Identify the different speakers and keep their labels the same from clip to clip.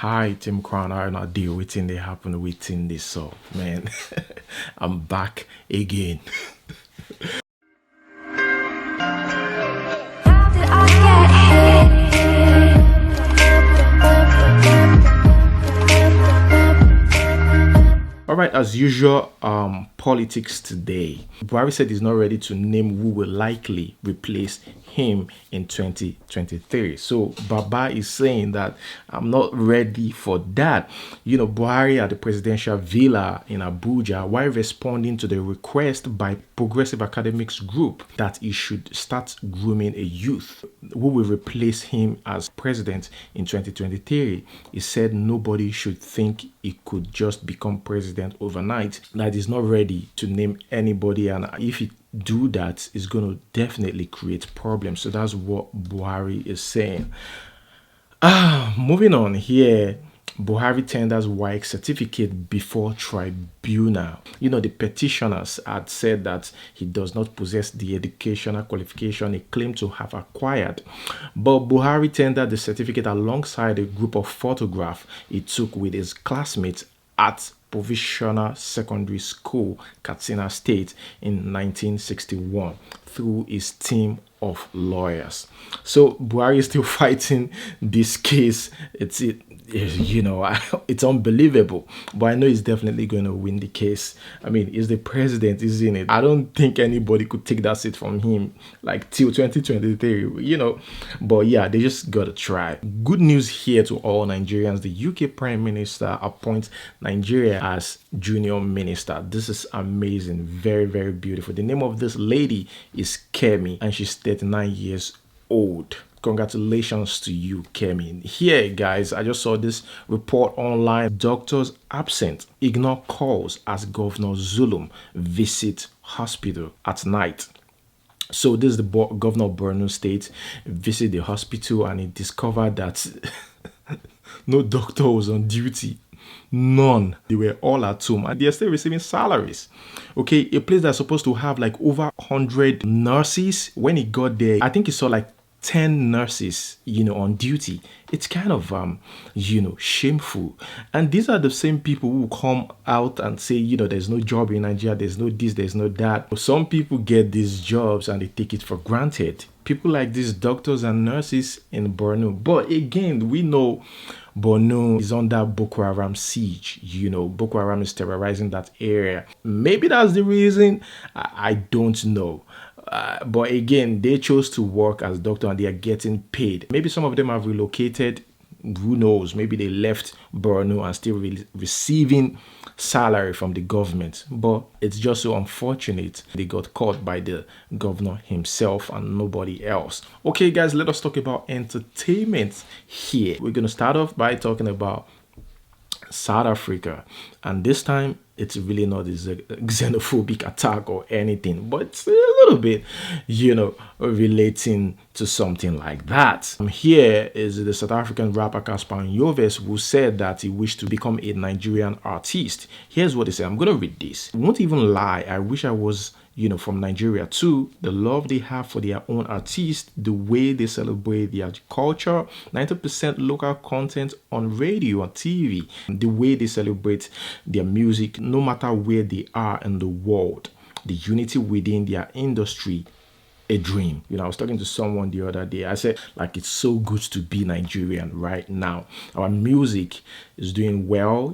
Speaker 1: Hi, Tim Crown. I not deal within they happen within this. So, man, I'm back again.
Speaker 2: How did I get here?
Speaker 1: All right, as usual, politics today. Buhari said he's not ready to name who will likely replace him in 2023. So Baba is saying that I'm not ready for that. Buhari at the presidential villa in Abuja while responding to the request by Progressive Academics Group that he should start grooming a youth who will replace him as president in 2023. He said nobody should think he could just become president overnight, that he's not ready to name anybody, and if he do that, it's going to definitely create problems. So that's what Buhari is saying. Moving on here, Buhari tenders WAEC certificate before tribunal. The petitioners had said that he does not possess the educational qualification he claimed to have acquired. But Buhari tendered the certificate alongside a group of photographs he took with his classmates at Provisional Secondary School, Katsina State in 1961 through his team of lawyers. So Buhari is still fighting this case. It's unbelievable, but I know he's definitely going to win the case. I mean, he's the president, isn't it? I don't think anybody could take that seat from him like till 2023, but yeah, they just gotta try. Good news here to all Nigerians. The UK Prime Minister appoints Nigeria as junior minister. This is amazing. Very, very beautiful. The name of this lady is Kemi and she's 39 years old. Congratulations to you, Kemi. Here, guys, I just saw this report online. Doctors absent ignore calls as Governor Zulum visit hospital at night. So this is the governor of Borno State visit the hospital and he discovered that no doctor was on duty. None. They were all at home and they're still receiving salaries. Okay, a place that's supposed to have like over 100 nurses. When he got there, I think he saw like 10 nurses, on duty. It's kind of, shameful. And these are the same people who come out and say, there's no job in Nigeria, there's no this, there's no that. Some people get these jobs and they take it for granted. People like these doctors and nurses in Borno. But again, we know Borno is under Boko Haram siege. Boko Haram is terrorizing that area. Maybe that's the reason. I don't know. But again, they chose to work as doctor and they are getting paid. Maybe some of them have relocated. Who knows? Maybe they left Borno and still receiving salary from the government. But it's just so unfortunate they got caught by the governor himself and nobody else. Okay, guys, let us talk about entertainment here. We're going to start off by talking about South Africa, and this time it's really not a xenophobic attack or anything, but it's a little bit relating to something like that. Here is the South African rapper Cassper Nyovest, who said that he wished to become a Nigerian artist. Here's what he said. I'm gonna read this. I won't even lie, I wish I was from Nigeria too. The love they have for their own artists, the way they celebrate their culture, 90% local content on radio and TV, the way they celebrate their music, no matter where they are in the world, the unity within their industry, a dream. I was talking to someone the other day. I said, like, it's so good to be Nigerian right now. Our music is doing well,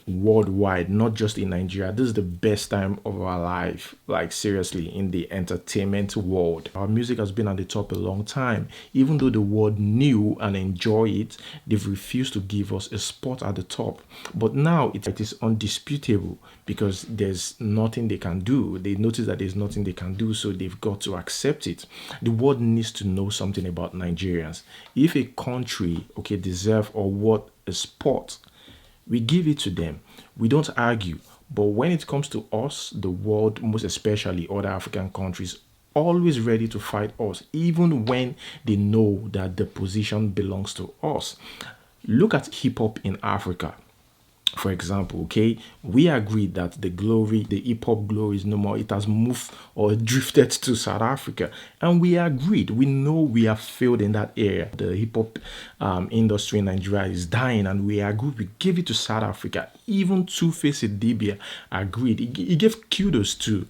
Speaker 1: worldwide, not just in Nigeria. This is the best time of our life, like seriously, in the entertainment world. Our music has been at the top a long time. Even though the world knew and enjoy it, they've refused to give us a spot at the top. But now it is undisputable because there's nothing they can do. They notice that there's nothing they can do, so they've got to accept it. The world needs to know something about Nigerians. If a country, deserve or what a sport, we give it to them. We don't argue. But when it comes to us, the world, most especially other African countries, always ready to fight us, even when they know that the position belongs to us. Look at hip hop in Africa. For example, okay, we agreed that the glory, the hip hop glory is no more. It has moved or drifted to South Africa. And we agreed. We know we have failed in that area. The hip hop industry in Nigeria is dying, and we agreed. We gave it to South Africa. Even Two-Face Idibia agreed. He gave kudos to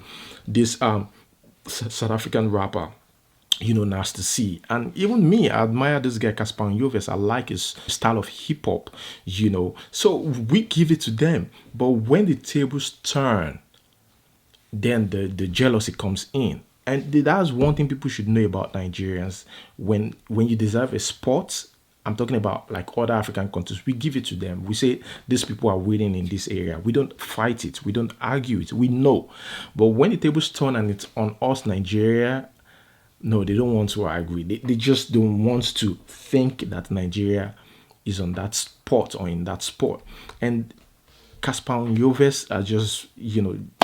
Speaker 1: this South African rapper, Nasty C. And even me, I admire this guy, Cassper Nyovest. I like his style of hip hop, So we give it to them. But when the tables turn, then the jealousy comes in. And that's one thing people should know about Nigerians. When you deserve a spot, I'm talking about like other African countries, we give it to them. We say these people are winning in this area. We don't fight it. We don't argue it. We know. But when the tables turn and it's on us, Nigeria, no, they don't want to agree. They just don't want to think that Nigeria is on that spot or in that spot. And Cassper Nyovest has just,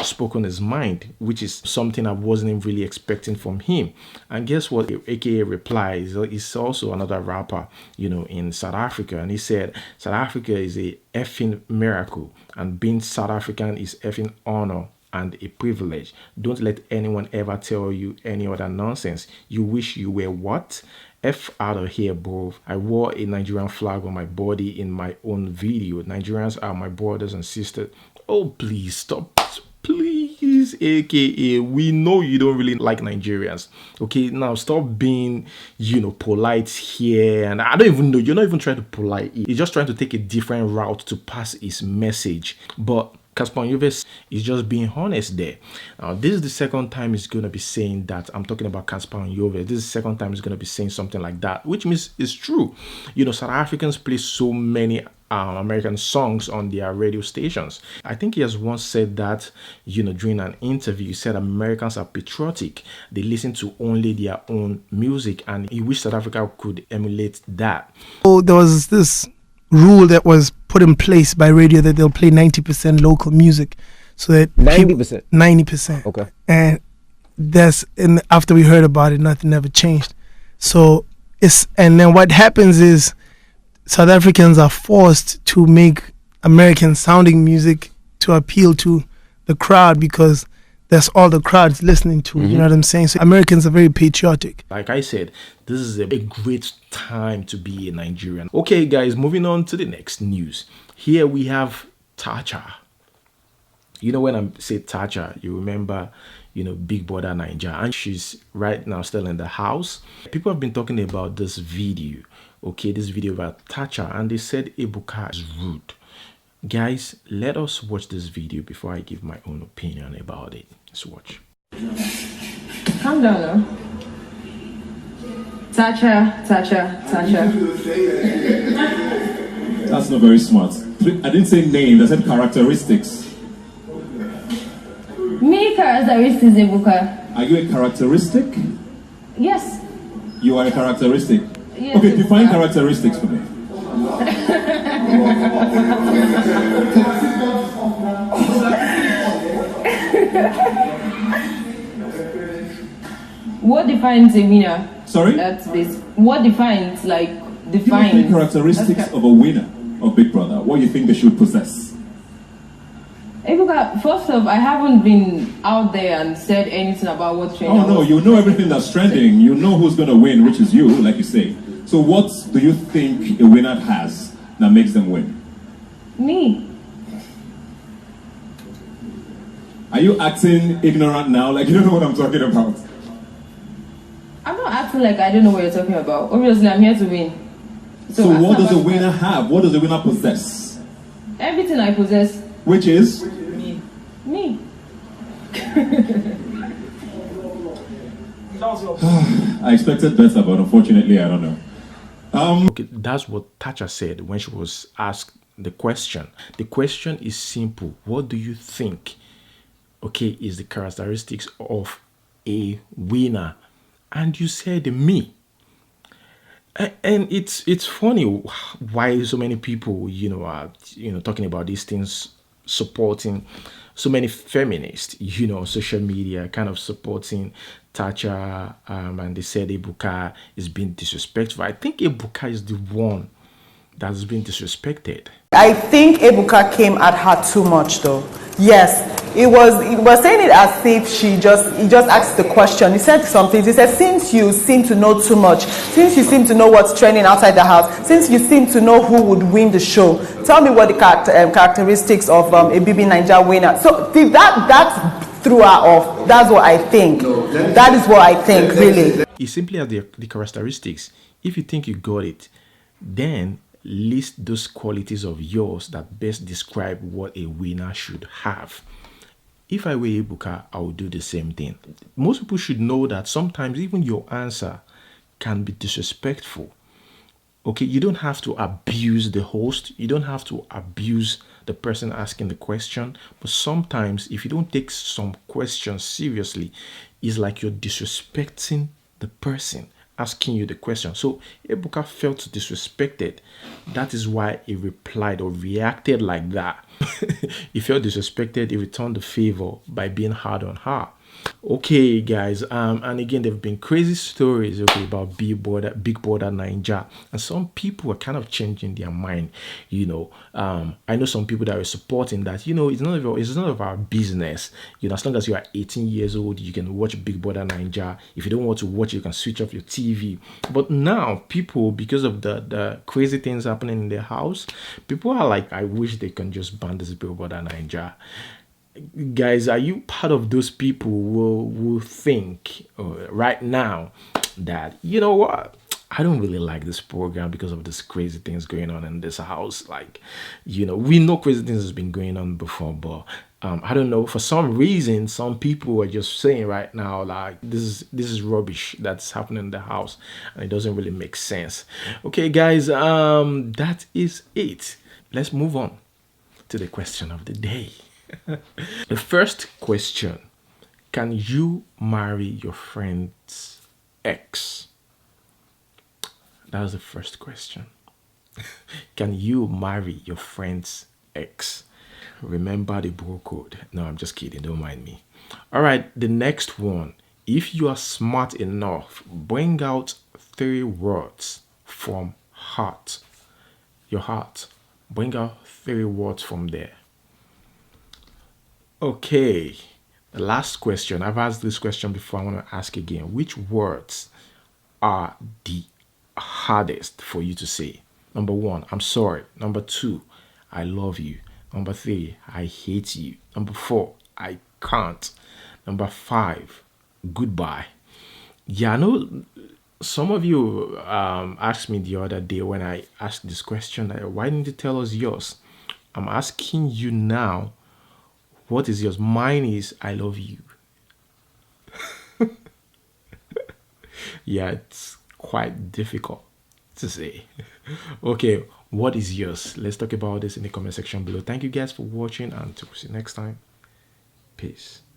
Speaker 1: spoken his mind, which is something I wasn't really expecting from him. And guess what? AKA replies, he's also another rapper, in South Africa. And he said, South Africa is a effing miracle. And being South African is effing honor and a privilege. Don't let anyone ever tell you any other nonsense. You wish you were what? F out of here, bro. I wore a Nigerian flag on my body in my own video. Nigerians are my brothers and sisters. Oh, please stop. Please, AKA, we know you don't really like Nigerians. Okay, now stop being, polite here. And I don't even know. You're not even trying to polite. You're just trying to take a different route to pass his message. But Cassper Nyovest is just being honest there. Now, this is the second time he's going to be saying that. I'm talking about Cassper Nyovest. This is the second time he's going to be saying something like that, which means it's true. South Africans play so many American songs on their radio stations. I think he has once said that, during an interview, he said Americans are patriotic. They listen to only their own music, and he wished South Africa could emulate that.
Speaker 3: So there was this rule that was put in place by radio that they'll play 90% local music, so that 90%.
Speaker 4: Okay.
Speaker 3: And after we heard about it, nothing ever changed. So and then what happens is South Africans are forced to make American sounding music to appeal to the crowd, because that's all the crowd's listening to. You know what I'm saying? So Americans are very patriotic.
Speaker 1: Like I said, this is a great time to be a Nigerian. Okay, guys, moving on to the next news. Here we have Tacha. When I say Tacha, you remember, Big Brother Naija. And she's right now still in the house. People have been talking about this video. Okay, this video about Tacha. And they said Ebuka is rude. Guys, let us watch this video before I give my own opinion about it. Let's watch.
Speaker 5: Calm down now. Tacha.
Speaker 6: That's not very smart. I didn't say names, I said characteristics.
Speaker 5: Me characteristics, Ebuka.
Speaker 6: Are you a characteristic?
Speaker 5: Yes.
Speaker 6: You are a characteristic.
Speaker 5: Yes,
Speaker 6: Okay, define
Speaker 5: Ebuka.
Speaker 6: characteristics for me.
Speaker 5: What defines a winner?
Speaker 6: Sorry?
Speaker 5: That's this. What defines,
Speaker 6: Give me 3 characteristics
Speaker 5: That's
Speaker 6: of a winner of Big Brother. What you think they should possess?
Speaker 5: Ebuka, first off, I haven't been out there and said anything about what's trending.
Speaker 6: Oh no, you know everything that's trending. You know who's going to win, which is you, like you say. So what do you think a winner has that makes them win?
Speaker 5: Me.
Speaker 6: Are you acting ignorant now, like you don't know what I'm talking about?
Speaker 5: I'm not acting like I don't know what you're talking about. Obviously, I'm here to win.
Speaker 6: So
Speaker 5: ask
Speaker 6: what does a
Speaker 5: about
Speaker 6: winner
Speaker 5: that.
Speaker 6: have? What does a winner possess?
Speaker 5: Everything I possess.
Speaker 6: Which is?
Speaker 5: Me.
Speaker 6: I expected better, but unfortunately, I don't know.
Speaker 1: Okay, that's what Tacha said when she was asked the question. The question is simple. What do you think, okay, is the characteristics of a winner? And you said me. And it's funny why so many people, are, talking about these things, supporting so many feminists, social media, kind of supporting Tacha, and they said Ebuka is being disrespectful. I think Ebuka is the one that's been disrespected.
Speaker 4: I think Ebuka came at her too much, though. Yes, he was saying it as if he just asked the question. He said something. He said, "Since you seem to know too much, since you seem to know what's trending outside the house, since you seem to know who would win the show, tell me what the characteristics of a BB Naija winner." So that threw her off. That's what I think. That is what I think, really.
Speaker 1: It simply has the characteristics. If you think you got it, then list those qualities of yours that best describe what a winner should have. If I were Ebuka, I would do the same thing. Most people should know that sometimes even your answer can be disrespectful. Okay, you don't have to abuse the host. You don't have to abuse the person asking the question. But sometimes if you don't take some questions seriously, it's like you're disrespecting the person asking you the question. So Ebuka felt disrespected. That is why he replied or reacted like that. He felt disrespected. He returned the favor by being hard on her. Okay, guys, and again, there have been crazy stories, okay, about Big Brother Naija, and some people are kind of changing their mind. I know some people that are supporting that. It's none of our business. As long as you are 18 years old, you can watch Big Brother Naija. If you don't want to watch, you can switch off your TV. But now, people, because of the crazy things happening in their house, people are like, I wish they can just ban this Big Brother Naija. Guys, are you part of those people who think right now that, you know what, I don't really like this program because of this crazy things going on in this house? Like, we know crazy things has been going on before, but I don't know, for some reason some people are just saying right now like this is rubbish that's happening in the house, and it doesn't really make sense. Okay, guys, that is it. Let's move on to the question of the day. The first question: can you marry your friend's ex? That was the first question. Can you marry your friend's ex? Remember the bro code. No, I'm just kidding. Don't mind me. All right, the next one. If you are smart enough, bring out 3 words from heart. Your heart. Bring out 3 words from there. Okay, the last question. I've asked this question before. I want to ask again. Which words are the hardest for you to say? Number 1, I'm sorry. Number 2, I love you. Number 3, I hate you. Number 4, I can't. Number 5, goodbye. Yeah, I know some of you asked me the other day when I asked this question, why didn't you tell us yours? I'm asking you now. What is yours? Mine is I love you. Yeah, it's quite difficult to say. Okay, what is yours? Let's talk about this in the comment section below. Thank you guys for watching, and to see you next time. Peace.